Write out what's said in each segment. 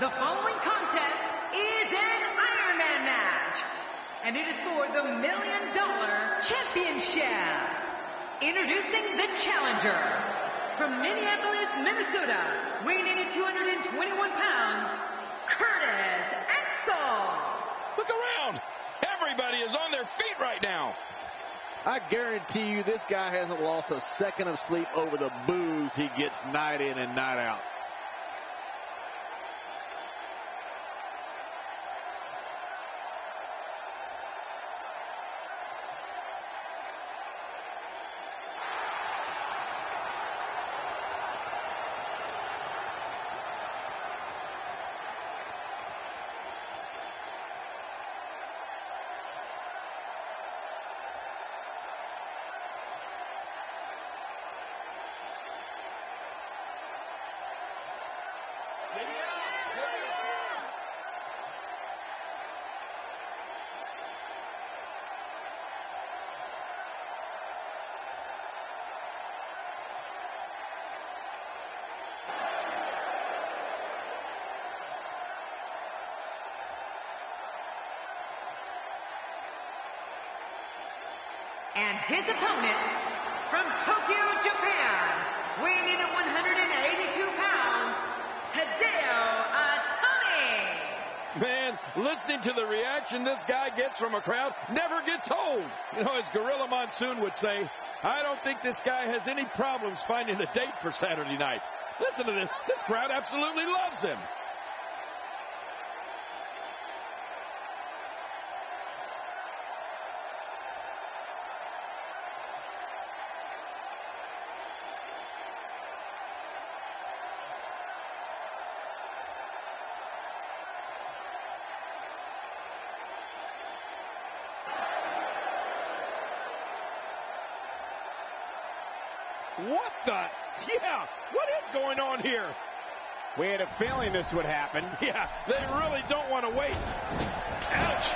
The following contest is an Iron Man match, and it is for the $1 Million Championship. Introducing the challenger from Minneapolis, Minnesota, weighing in at 221 pounds, Curtis Axel. Look around. Everybody is on their feet right now. I guarantee you this guy hasn't lost a second of sleep over the booze he gets night in and night out. And his opponent from Tokyo, Japan, weighing in at 182 pounds, Hideo Itami. Man, listening to the reaction this guy gets from a crowd never gets old. You know, as Gorilla Monsoon would say, I don't think this guy has any problems finding a date for Saturday night. Listen to this. This crowd absolutely loves him. What the? Yeah, what is going on here? We had a feeling this would happen. Yeah, they really don't want to wait. Ouch!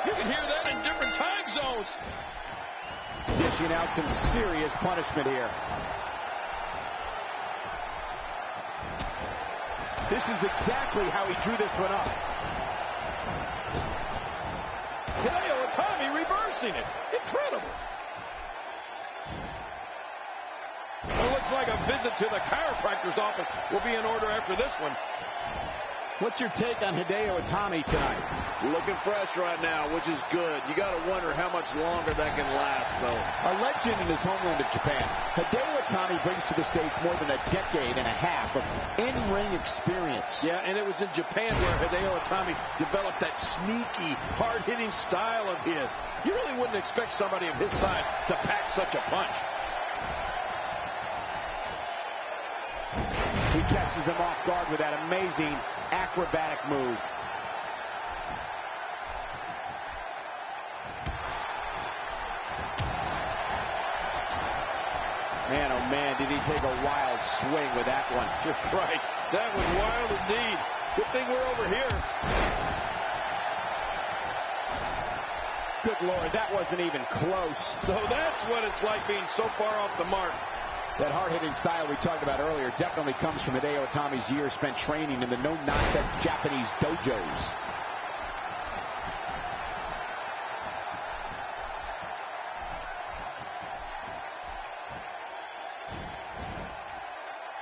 You can hear that in different time zones. Dishing out some serious punishment here. This is exactly how he drew this one up. Hideo Itami reversing it. Incredible. Looks like a visit to the chiropractor's office will be in order after this one. What's your take on Hideo Itami tonight? Looking fresh right now, which is good. You got to wonder how much longer that can last, though. A legend in his homeland of Japan, Hideo Itami brings to the States more than a decade and a half of in-ring experience. Yeah, and it was in Japan where Hideo Itami developed that sneaky, hard-hitting style of his. You really wouldn't expect somebody of his size to pack such a punch. He catches him off guard with that amazing acrobatic move. Man, oh man, did he take a wild swing with that one. You're right. That was wild indeed. Good thing we're over here. Good Lord, that wasn't even close. So that's what it's like being so far off the mark. That hard-hitting style we talked about earlier definitely comes from Hideo Itami's years spent training in the no-nonsense Japanese dojos.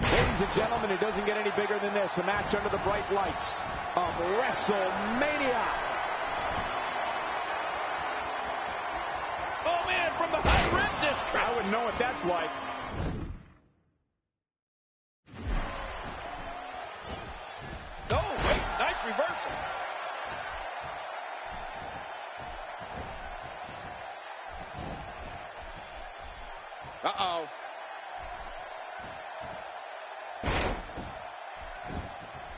Ladies and gentlemen, it doesn't get any bigger than this. A match under the bright lights of WrestleMania. Oh, man, from the high rim district. I wouldn't know what that's like. Oh, wait, nice reversal. Uh-oh.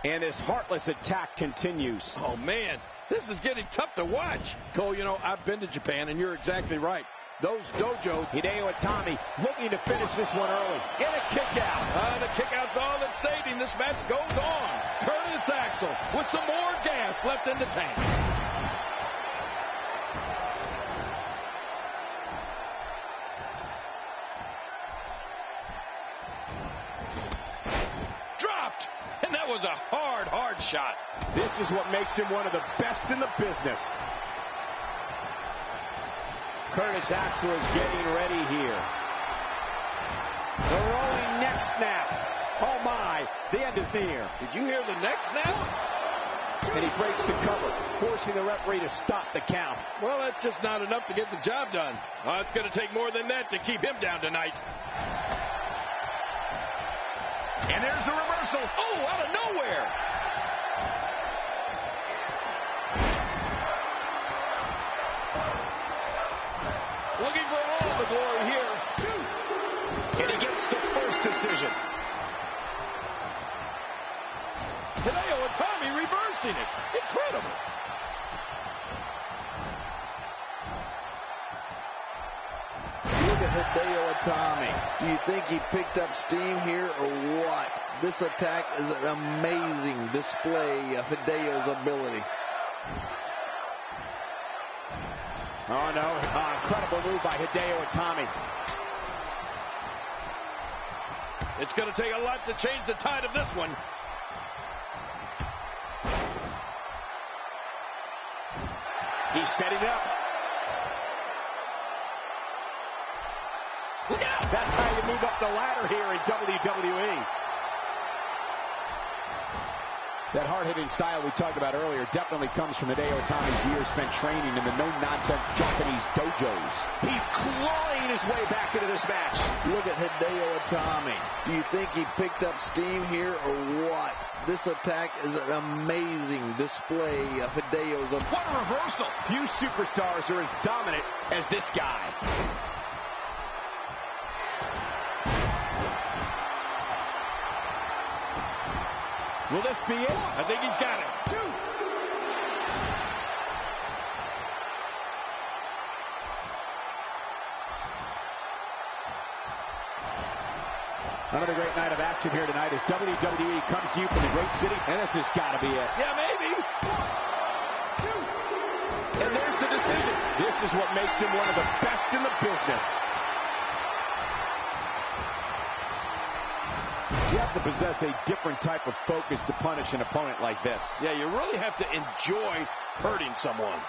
And his heartless attack continues. Oh, man, this is getting tough to watch. Cole, you know, I've been to Japan, and you're exactly right. Those dojos. Hideo Itami looking to finish this one early. Get a kick out. The kick out's all that's saved him. This match goes on. Curtis Axel with some more gas left in the tank. Dropped. And that was a hard shot. This is what makes him one of the best in the business. Curtis Axel is getting ready here. The rolling neck snap. Oh my, the end is near. Did you hear the neck snap? And he breaks the cover, forcing the referee to stop the count. Well, that's just not enough to get the job done. It's going to take more than that to keep him down tonight. And there's the reversal. Oh, out of nowhere. Looking for all the glory here. And he gets the first decision. Hideo Itami reversing it. Incredible. Look at Hideo Itami. Do you think he picked up steam here or what? This attack is an amazing display of Hideo's ability. Oh, no. Incredible move by Hideo Itami. It's going to take a lot to change the tide of this one. He's setting up. Look out! That's how you move up the ladder here in WWE. That hard-hitting style we talked about earlier definitely comes from Hideo Itami's years spent training in the no-nonsense Japanese dojos. He's clawing his way back into this match. Look at Hideo Itami. Do you think he picked up steam here or what? This attack is an amazing display of Hideo's ability. What a reversal! Few superstars are as dominant as this guy. Will this be it? I think he's got it. Another great night of action here tonight as WWE comes to you from the great city, and this has got to be it. Yeah, maybe. 1, 2. And there's the decision. This is what makes him one of the best in the business. You have to possess a different type of focus to punish an opponent like this. Yeah, you really have to enjoy hurting someone.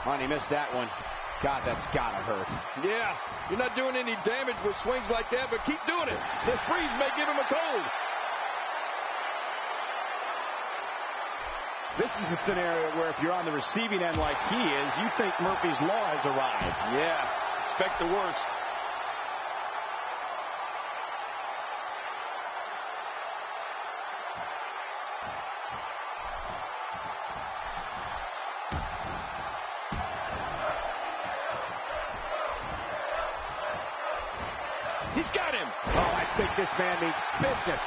And he missed that one. God, that's gotta hurt. Yeah, you're not doing any damage with swings like that, but keep doing it. The freeze may give him a cold. This is a scenario where if you're on the receiving end like he is, you think Murphy's Law has arrived. Yeah, expect the worst. He's got him. Oh, I think this man means business.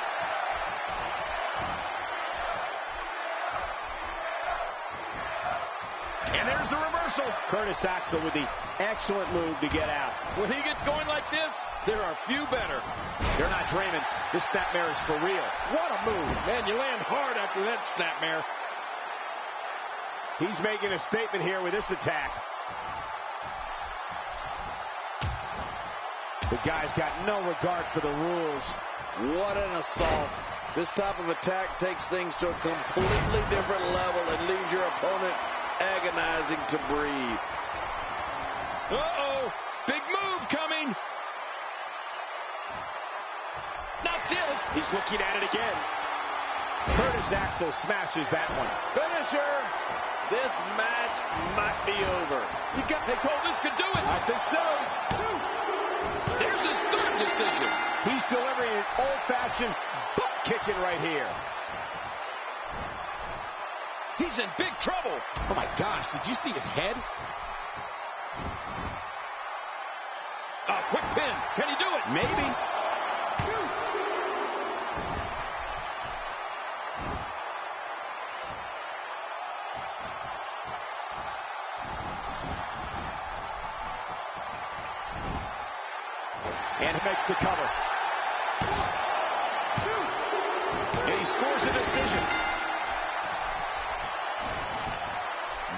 And there's the reversal. Curtis Axel with the excellent move to get out. When he gets going like this, there are few better. They're not dreaming. This snapmare is for real. What a move. Man, you land hard after that snapmare. He's making a statement here with this attack. The guy's got no regard for the rules. What an assault. This type of attack takes things to a completely different level and leaves your opponent agonizing to breathe. Uh-oh, big move coming. Not this. He's looking at it again. Curtis Axel smashes that one. Finisher. This match might be over. You got, hey, Cole, this could do it. I think so. There's his third decision. He's delivering an old-fashioned butt kicking right here. He's in big trouble. Oh, my gosh. Did you see his head? Quick pin. Can he do it? Maybe. And he makes the cover. And he scores a decision.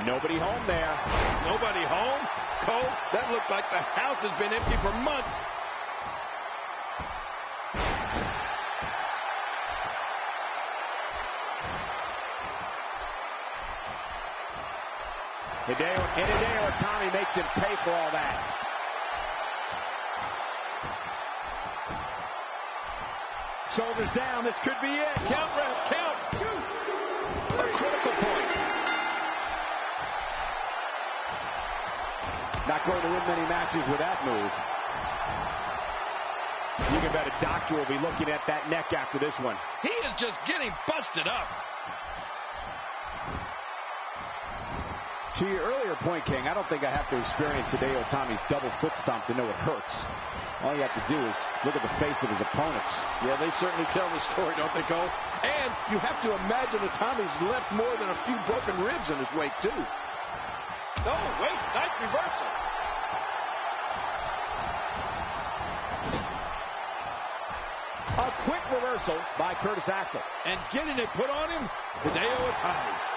Nobody home there. Nobody home? Cole, that looked like the house has been empty for months. Hideo Itami makes him pay for all that. Shoulders down. This could be it. Count, ref. Count. A critical point. Not going to win many matches with that move. You can bet a doctor will be looking at that neck after this one. He is just getting busted up. To your earlier point, King, I don't think I have to experience Hideo Itami's double foot stomp to know it hurts. All you have to do is look at the face of his opponents. Yeah, they certainly tell the story, don't they, Cole? And you have to imagine Itami's left more than a few broken ribs in his wake, too. Oh, wait, nice reversal. A quick reversal by Curtis Axel. And getting it put on him, Hideo Itami.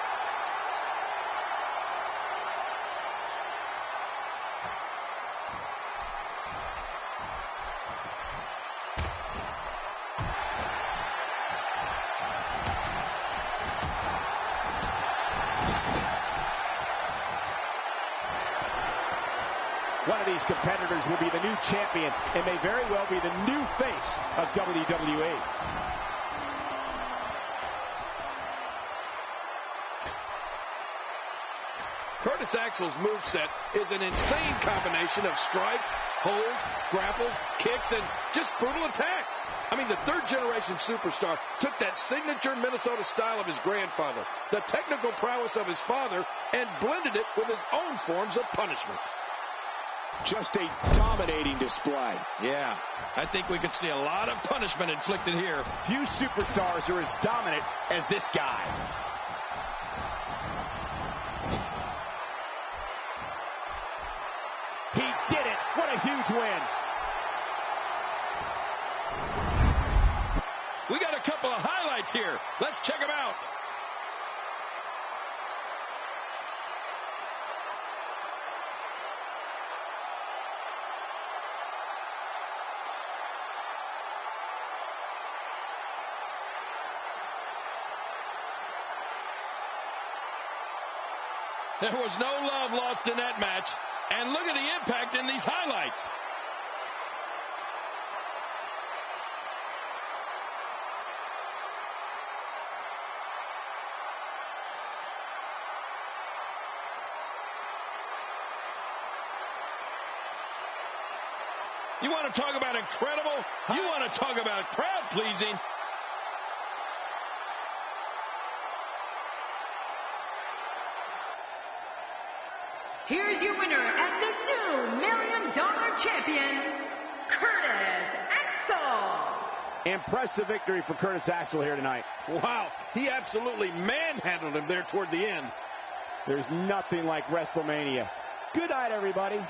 One of these competitors will be the new champion and may very well be the new face of WWE. Curtis Axel's moveset is an insane combination of strikes, holds, grapples, kicks, and just brutal attacks. I mean, the third-generation superstar took that signature Minnesota style of his grandfather, the technical prowess of his father, and blended it with his own forms of punishment. Just a dominating display. Yeah, I think we could see a lot of punishment inflicted here. Few superstars are as dominant as this guy. He did it. What a huge win. We got a couple of highlights here. Let's check them out. There was no love lost in that match. And look at the impact in these highlights. You want to talk about incredible? You want to talk about crowd pleasing? Here's your winner and the new $1 Million Champion, Curtis Axel. Impressive victory for Curtis Axel here tonight. Wow, he absolutely manhandled him there toward the end. There's nothing like WrestleMania. Good night, everybody.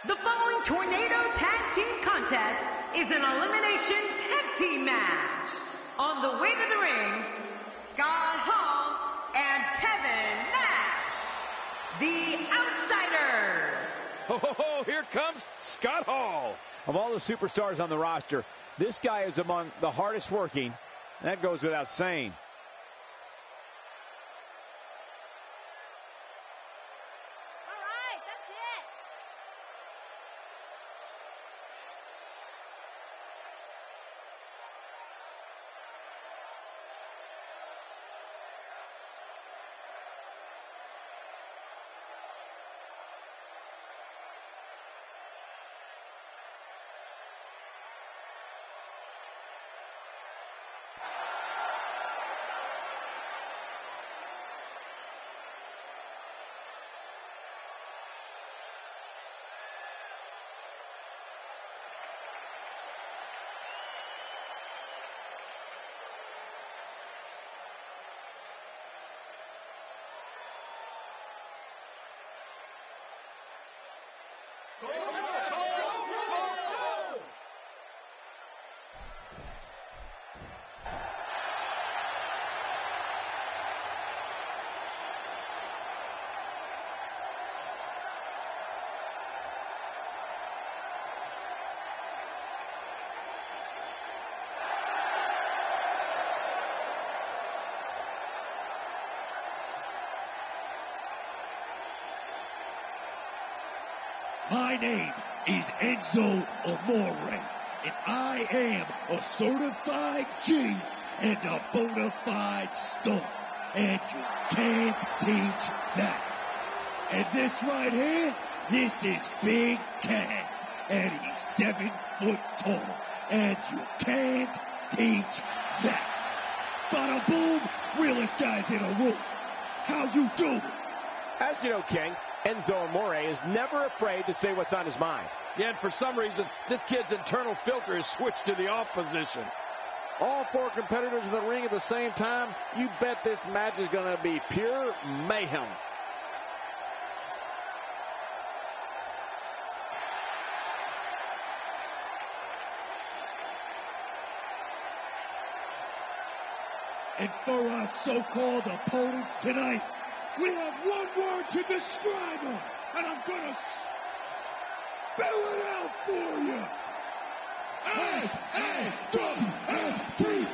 The following Tornado Tag Team Contest is an elimination tag team match. On the way to the ring, Scott Hall and Kevin Nash, the Outsiders. Oh, here comes Scott Hall. Of all the superstars on the roster, this guy is among the hardest working. That goes without saying. My name is Enzo Amore, and I am a certified G and a bona fide star, and you can't teach that. And this right here, this is Big Cass, and he's 7 foot tall, and you can't teach that. Bada boom, realest guys in a room. How you doing? As you know, King, Enzo Amore is never afraid to say what's on his mind. Yeah, and for some reason, this kid's internal filter is switched to the off position. All 4 competitors in the ring at the same time. You bet this match is going to be pure mayhem. And for our so-called opponents tonight, we have one word to describe them, and I'm gonna spell it out for you. S-A-W-F-T.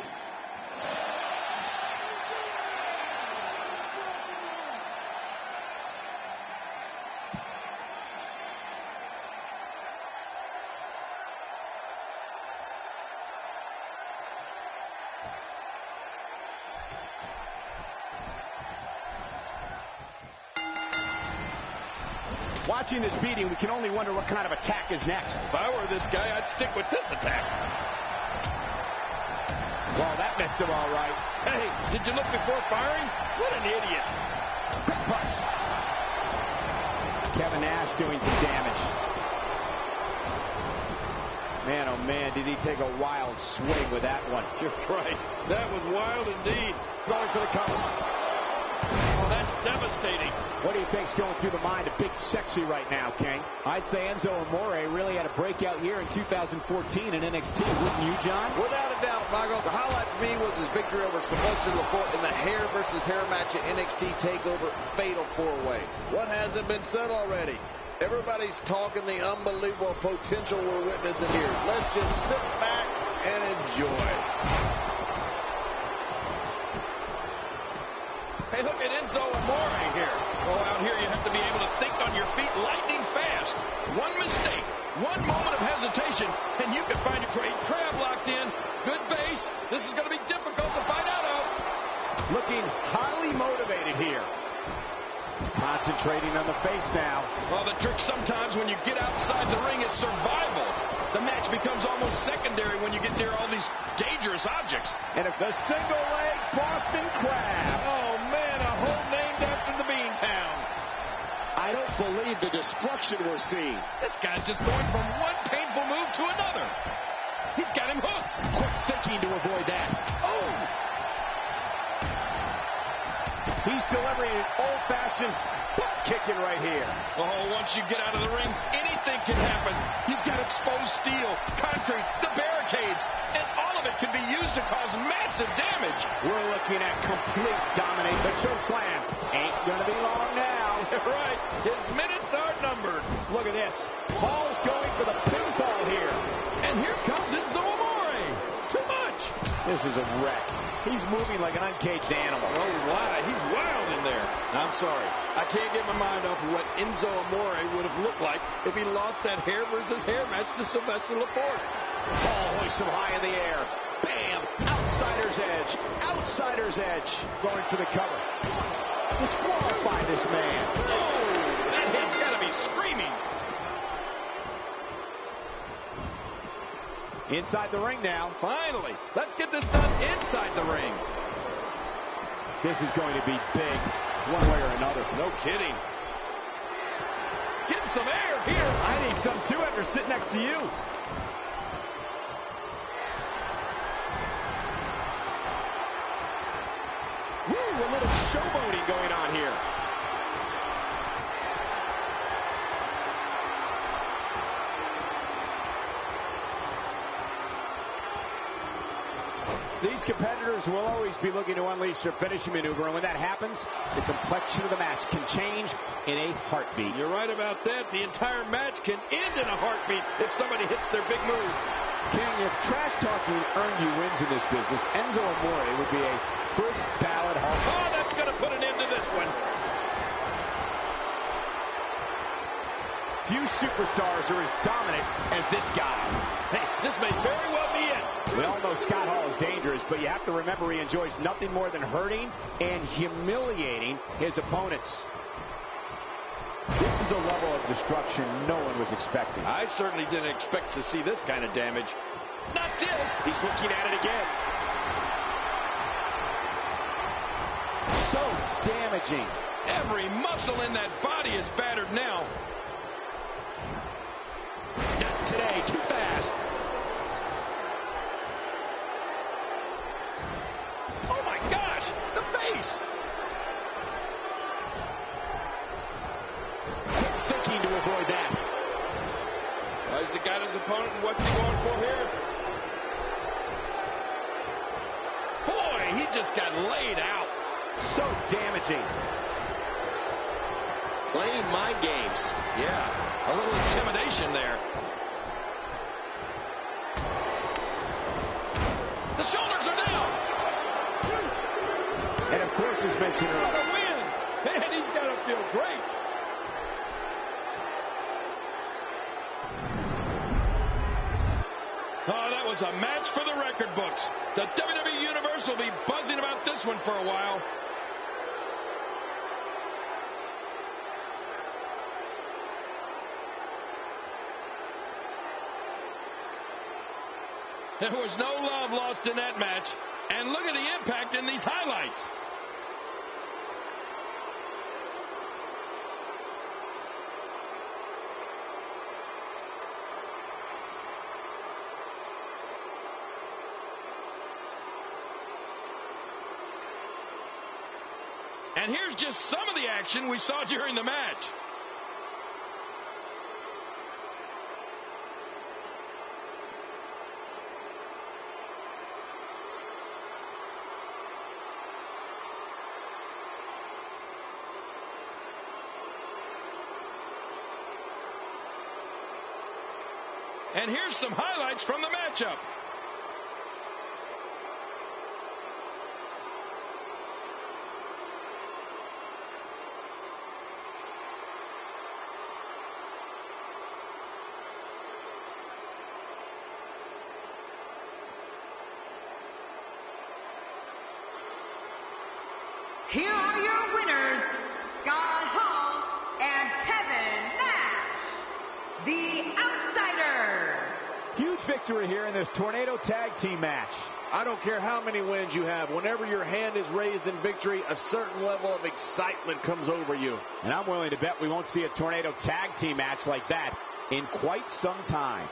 Watching this beating, we can only wonder what kind of attack is next. If I were this guy, I'd stick with this attack. Well, that missed him all right. Hey, did you look before firing? What an idiot. Quick punch. Kevin Nash doing some damage. Man, oh man, did he take a wild swing with that one. You're right. That was wild indeed. Going for the cover. Oh, that's devastating. What do you think's going through the mind of Big Sexy right now, King? I'd say Enzo Amore really had a breakout year in 2014 in NXT, wouldn't you, John? Without a doubt, Michael. The highlight for me was his victory over Sylvester Laporte in the hair versus hair match at NXT TakeOver Fatal 4-Way. What hasn't been said already? Everybody's talking the unbelievable potential we're witnessing here. Let's just sit back and enjoy. Hey, look at Enzo Amore here. Oh, out here you have to be able to think on your feet lightning fast. One mistake, one moment of hesitation, and you can find your crab locked in. Good base. This is going to be difficult to find out of. Looking highly motivated here. Concentrating on the face now. Well, the trick sometimes when you get outside the ring is survival. The match becomes almost secondary when you get near all these dangerous objects. And if the single leg Boston Crab. Oh, man, a hole named after the Beantown. I don't believe the destruction we're seeing. This guy's just going from one painful move to another. He's got him hooked. Quick thinking to avoid that. Oh! He's delivering an old-fashioned butt kicking right here. Oh, once you get out of the ring, anything can happen. You've got exposed steel, concrete, the barricades, and all of it can be used to cause massive damage. We're looking at complete domination. The choke slam ain't going to be long now. Right. His minutes are numbered. Look at this. Paul's going for the pinfall here. And here comes Enzo Amore. Too much. This is a wreck. He's moving like an uncaged animal. Oh, why? He's wild in there. I'm sorry. I can't get my mind off of what Enzo Amore would have looked like if he lost that hair versus hair match to Sylvester Laporte. Paul hoists him high in the air. Bam! Outsider's edge. Outsider's edge. Going for the cover. Disqualify this man. Oh, that hit's got to be screaming. Inside the ring now. Finally. Let's get this done inside the ring. This is going to be big, one way or another. No kidding. Get some air here. I need some too after sitting next to you. Woo, a little showboating going on here. These competitors will always be looking to unleash their finishing maneuver, and when that happens, the complexion of the match can change in a heartbeat. You're right about that. The entire match can end in a heartbeat if somebody hits their big move. King, if trash talking earned you wins in this business, Enzo Amore would be a first ballot Hall. Oh, that's going to put an end to this one. Few superstars are as dominant as this guy. Hey, this may very well be it. We all know Scott Hall is dangerous, but you have to remember he enjoys nothing more than hurting and humiliating his opponents. This is a level of destruction no one was expecting. I certainly didn't expect to see this kind of damage. Not this. He's looking at it again. So damaging. Every muscle in that body is battered now. Not today. Too fast. Oh, my gosh. The face. Quick thinking to avoid that. He's got his opponent, and what's he going for here? Boy, he just got laid out. So damaging. Playing mind games. Yeah, a little intimidation there. The shoulders are down. And of course, as mentioned earlier, What a win. Man, he's got to feel great. Oh, that was a match for the record books. The WWE Universe will be buzzing about this one for a while. There was no love lost in that match. And look at the impact in these highlights. And here's just some of the action we saw during the match. And here's some highlights from the matchup. Here are your winners, Scott Hall and Kevin Nash, the Outsiders. huge victory here in this Tornado Tag Team match. I don't care how many wins you have. Whenever your hand is raised in victory, a certain level of excitement comes over you. And I'm willing to bet we won't see a Tornado Tag Team match like that in quite some time.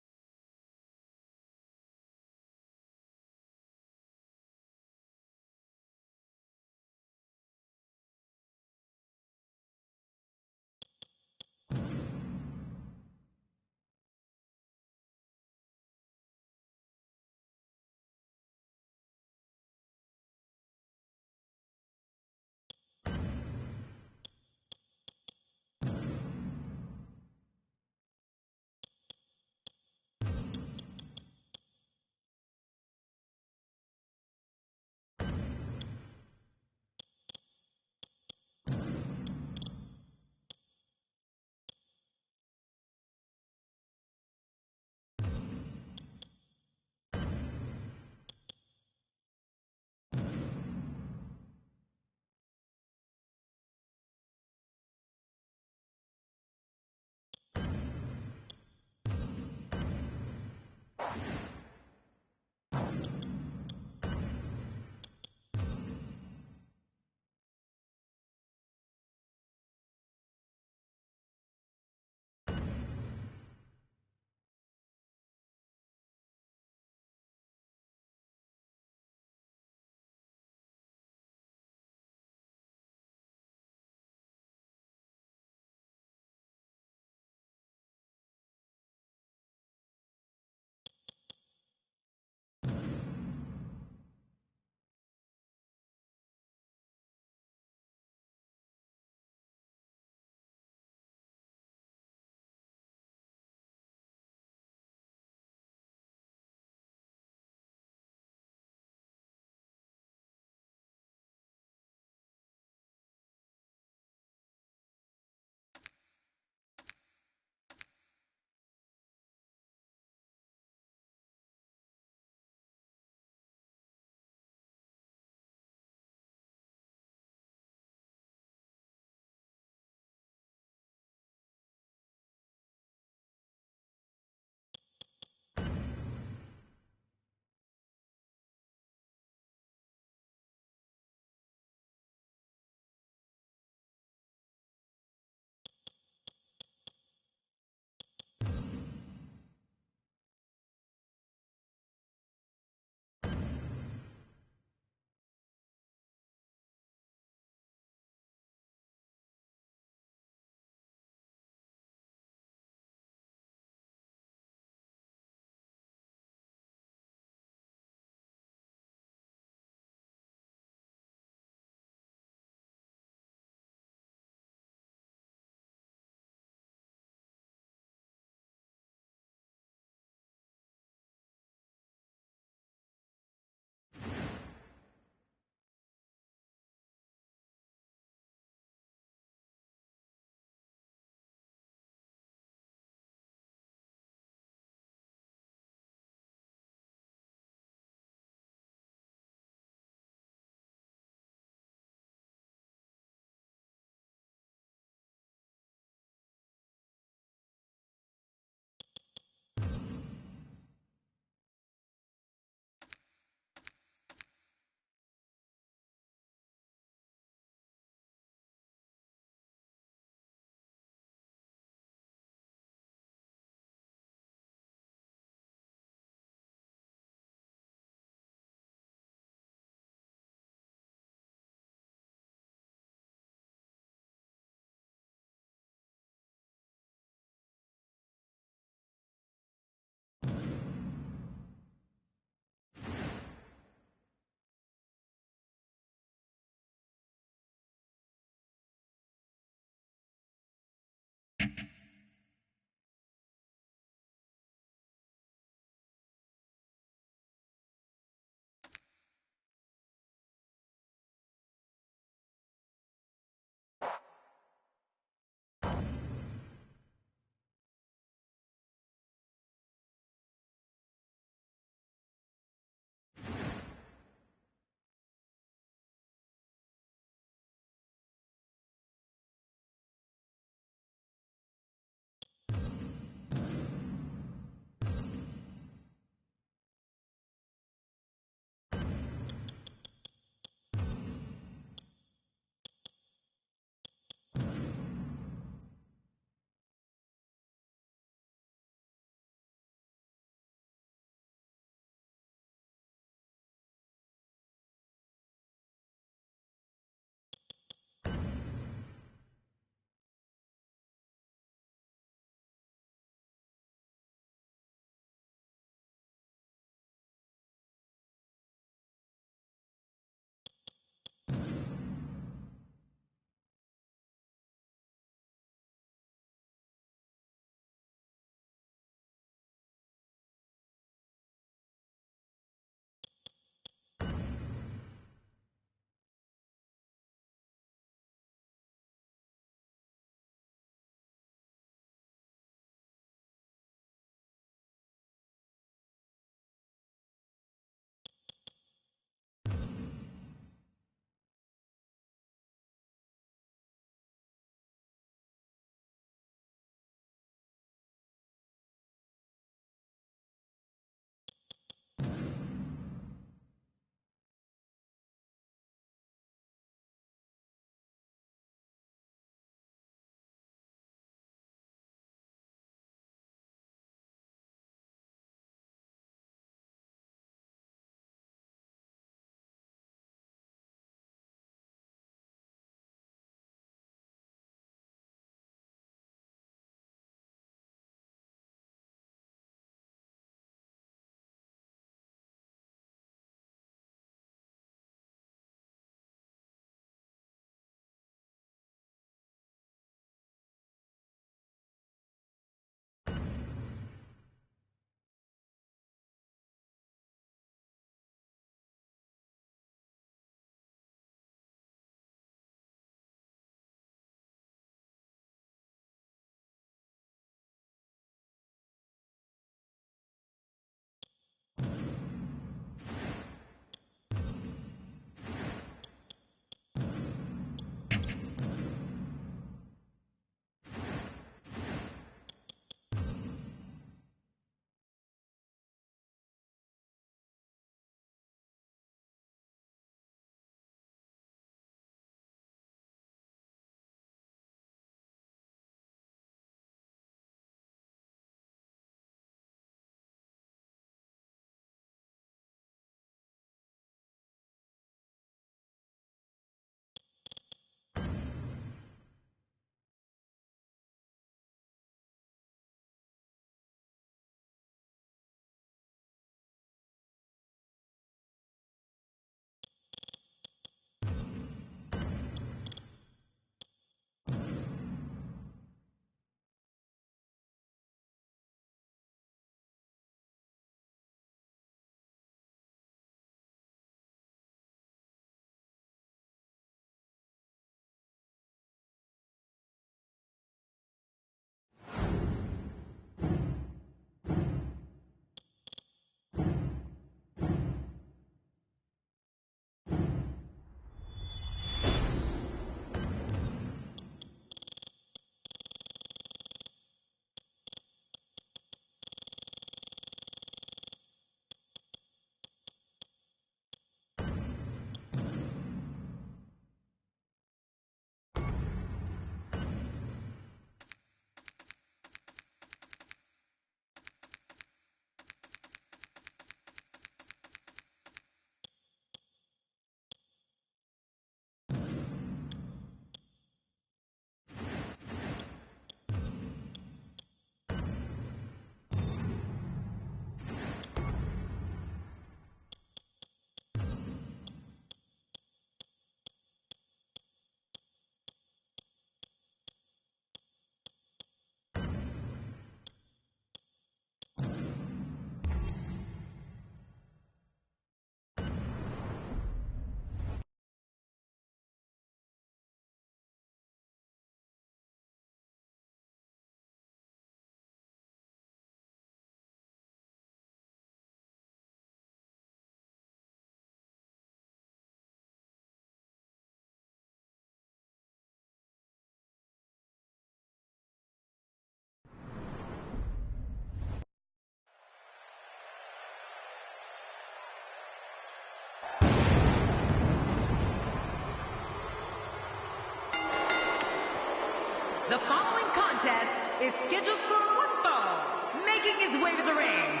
The following contest is scheduled for one fall. Making his way to the ring,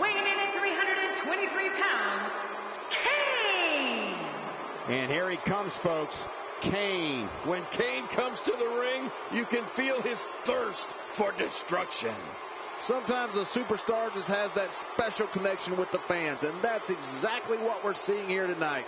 weighing in at 323 pounds, Kane! And here he comes, folks, Kane. When Kane comes to the ring, you can feel his thirst for destruction. Sometimes a superstar just has that special connection with the fans, and that's exactly what we're seeing here tonight.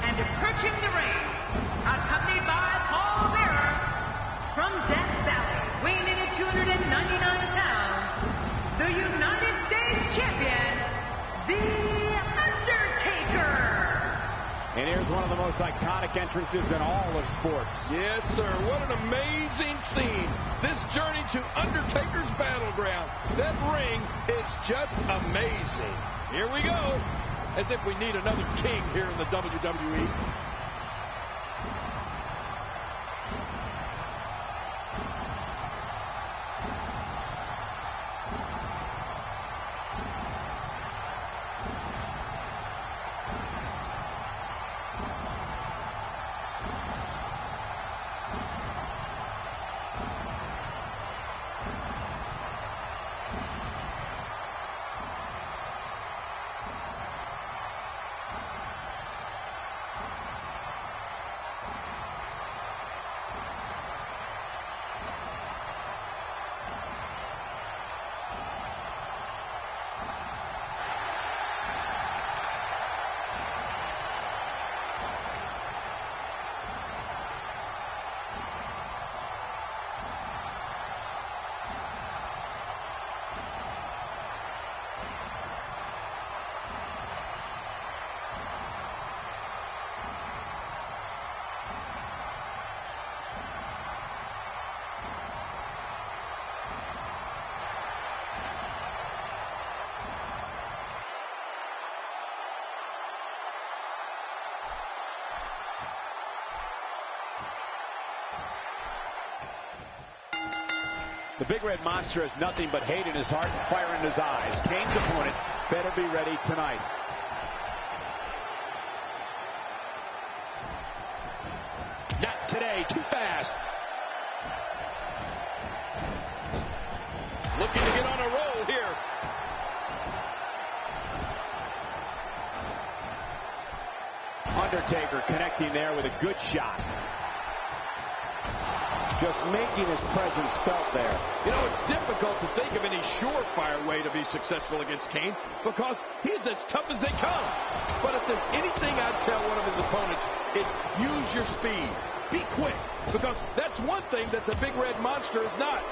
And approaching the ring, accompanied by Paul Bearer from Death Valley, weighing in at 299 pounds, the United States Champion, The Undertaker. And here's one of the most iconic entrances in all of sports. Yes, sir. What an amazing scene. This journey to Undertaker's battleground. That ring is just amazing. Here we go. As if we need another king here in the WWE. The Big Red Monster has nothing but hate in his heart and fire in his eyes. Kane's opponent better be ready tonight. Not today, too fast. Looking to get on a roll here. Undertaker connecting there with a good shot. Just making his presence felt there. You know, it's difficult to think of any surefire way to be successful against Kane because he's as tough as they come. But if there's anything I'd tell one of his opponents, it's use your speed. Be quick, because that's one thing that the Big Red Monster is not.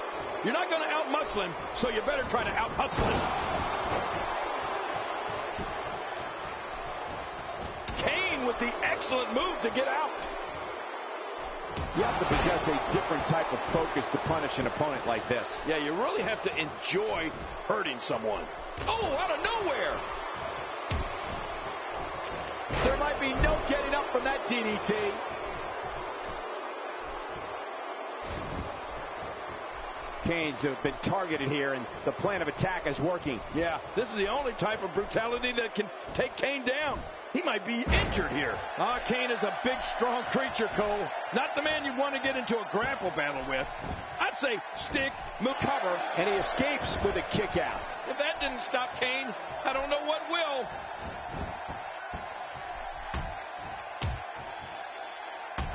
You're not going to out-muscle him, so you better try to out-hustle him. Kane with the excellent move to get out. You have to possess a different type of focus to punish an opponent like this. Yeah, you really have to enjoy hurting someone. Oh, out of nowhere. There might be no getting up from that DDT. Kane's have been targeted here, and the plan of attack is working. Yeah, this is the only type of brutality that can take Kane down. He might be injured here. Kane is a big, strong creature, Cole. Not the man you want to get into a grapple battle with. I'd say stick, move, cover. And he escapes with a kick out. If that didn't stop Kane, I don't know what will.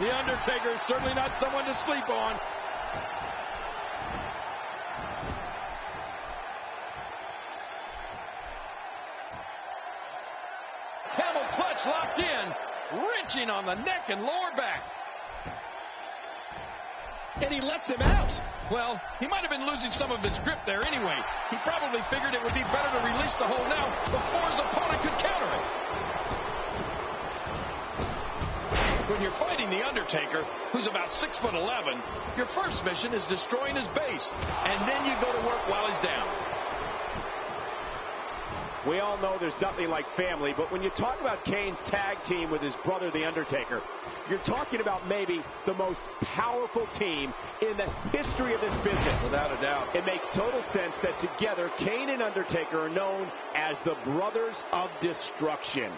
The Undertaker is certainly not someone to sleep on. Grips locked in, wrenching on the neck and lower back. And he lets him out. Well, he might have been losing some of his grip there anyway. He probably figured it would be better to release the hold now before his opponent could counter it. When you're fighting The Undertaker, who's about 6'11", your first mission is destroying his base. And then you go to work while he's down. We all know there's nothing like family, but when you talk about Kane's tag team with his brother, The Undertaker, you're talking about maybe the most powerful team in the history of this business. Without a doubt. It makes total sense that together, Kane and Undertaker are known as the Brothers of Destruction.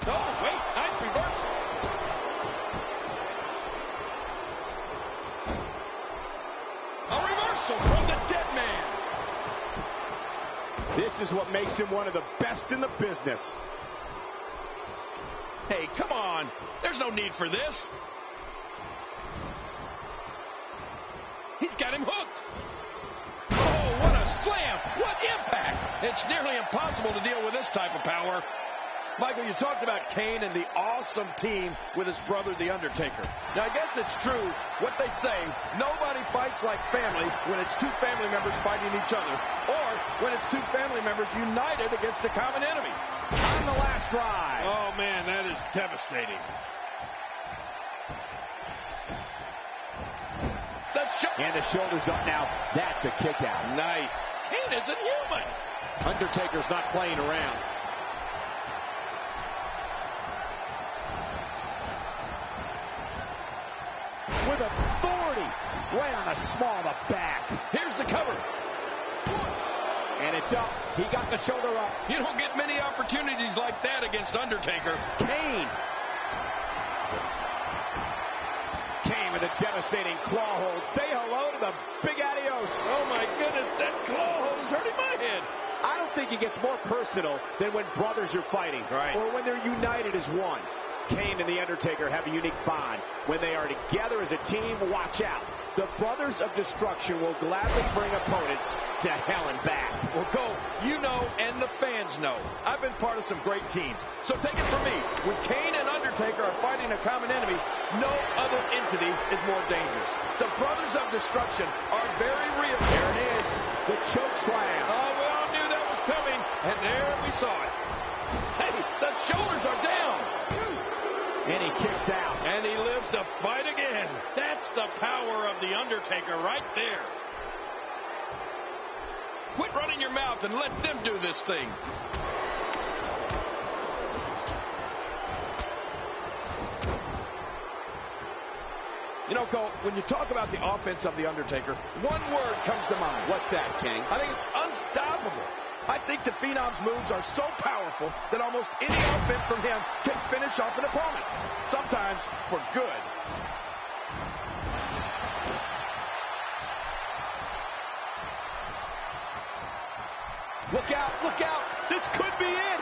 Oh, wait, nice reversal. A reversal from the dead man. This is what makes him one of the best in the business. Hey, come on. There's no need for this. He's got him hooked. Oh, what a slam. What impact. It's nearly impossible to deal with this type of power. Michael, you talked about Kane and the awesome team with his brother, The Undertaker. Now, I guess it's true what they say. Nobody fights like family when it's two family members fighting each other, or when it's two family members united against a common enemy. On the last ride. Oh, man, that is devastating. And the shoulders up now. That's a kick out. Nice. Kane isn't human. Undertaker's not playing around. With authority, right on the small of the back. Here's the cover. And it's up. He got the shoulder up. You don't get many opportunities like that against Undertaker. Kane with a devastating claw hold. Say hello to the big adios. Oh, my goodness, that claw hold is hurting my head. I don't think it gets more personal than when brothers are fighting. Right. Or when they're united as one. Kane and The Undertaker have a unique bond. When they are together as a team, watch out. The Brothers of Destruction will gladly bring opponents to hell and back. Well, Cole, you know and the fans know. I've been part of some great teams. So take it from me. When Kane and Undertaker are fighting a common enemy, no other entity is more dangerous. The Brothers of Destruction are very real. There it is. The choke slam. Oh, we all knew that was coming, and there we saw it. Hey, the shoulders are down. And he kicks out. And he lives to fight again. That's the power of The Undertaker right there. Quit running your mouth and let them do this thing. You know, Cole, when you talk about the offense of The Undertaker, one word comes to mind. What's that, King? I think it's unstoppable. I think the Phenom's moves are so powerful that almost any offense from him can finish off an opponent, sometimes for good. Look out, look out. This could be it.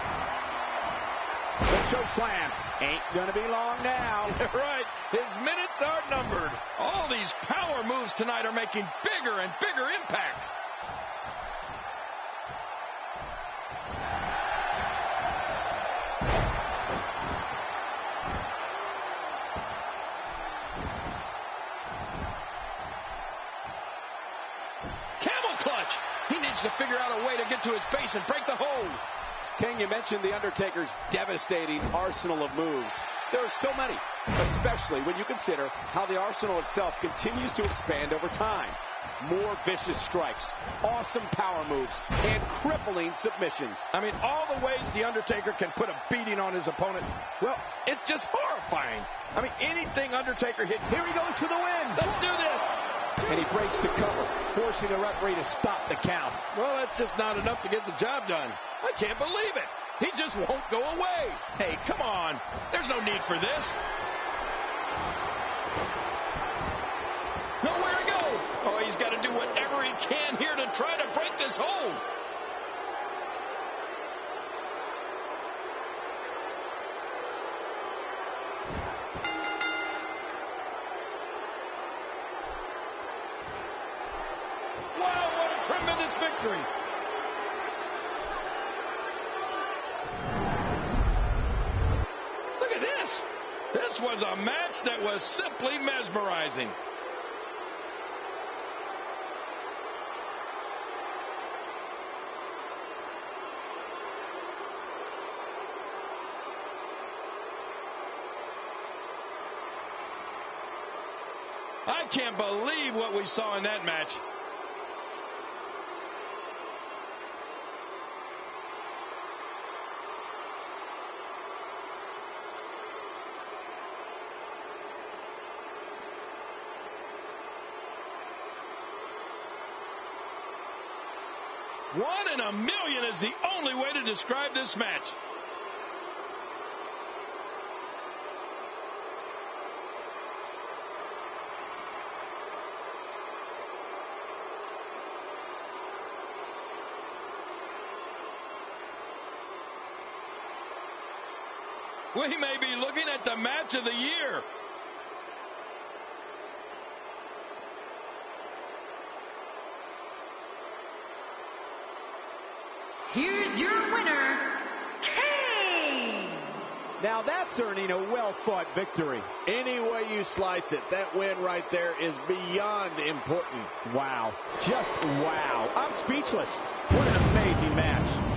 The choke slam ain't gonna be long now. Right, his minutes are numbered. All these power moves tonight are making bigger and bigger impacts. To figure out a way to get to his base and break the hold. King, you mentioned The Undertaker's devastating arsenal of moves. There are so many, especially when you consider how the arsenal itself continues to expand over time. More vicious strikes, awesome power moves, and crippling submissions. I mean, all the ways The Undertaker can put a beating on his opponent, well, it's just horrifying. I mean, anything Undertaker hit. Here he goes for the win. Let's do this. And he breaks the cover, forcing the referee to stop the count. Well, that's just not enough to get the job done. I can't believe it. He just won't go away. Hey, come on. There's no need for this. Nowhere to go. Oh, he's got to do whatever he can here to try to break this hold. Wow, what a tremendous victory. This was a match that was simply mesmerizing. I can't believe what we saw in that match. One in a million is the only way to describe this match. We may be looking at the match of the year. Here's your winner, Kane. Now that's earning a well-fought victory. Any way you slice it, that win right there is beyond important. Wow. Just wow. I'm speechless. What an amazing match.